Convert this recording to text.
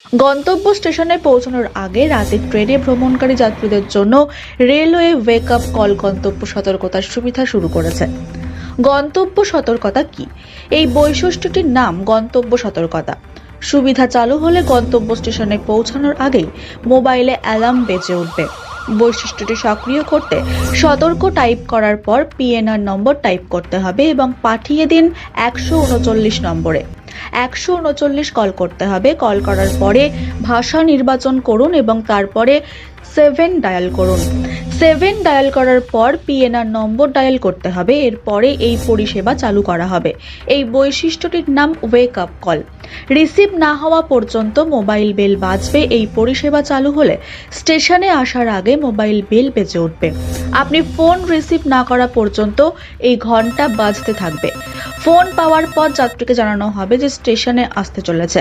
গন্তব্য স্টেশনে পৌঁছানোর আগে রাতের ট্রেনে ভ্রমণকারী যাত্রীদের জন্য রেলওয়ে ওয়েক আপ কল গন্তব্য সতর্কতার সুবিধা শুরু করেছে। গন্তব্য সতর্কতা কি? এই বৈশিষ্ট্যটির নাম গন্তব্য সতর্কতা। সুবিধা চালু হলে গন্তব্য স্টেশনে পৌঁছানোর আগেই মোবাইলে অ্যালার্ম বেজে উঠবে। বৈশিষ্ট্যটি সক্রিয় করতে সতর্ক টাইপ করার পর পিএনআর নম্বর টাইপ করতে হবে এবং পাঠিয়ে দিন 139 নম্বরে। 139 কল করতে হবে। কল করার পরে ভাষা নির্বাচন করুন এবং তারপরে 7 ডায়াল করুন। 7 ডায়াল করার পর পিএনআর নম্বর ডায়াল করতে হবে। এরপরে এই পরিষেবা চালু করা হবে। এই বৈশিষ্ট্যটির নাম ওয়েক আপ কল। রিসিভ না হওয়া পর্যন্ত মোবাইল বেল বাজবে। এই পরিষেবা চালু হলে স্টেশনে আসার আগে মোবাইল বেল বেজে উঠবে। আপনি ফোন রিসিভ না করা পর্যন্ত এই ঘন্টা বাজতে থাকবে। ফোন পাওয়ার পর যাত্রীকে জানানো হবে যে স্টেশনে আসতে চলেছে।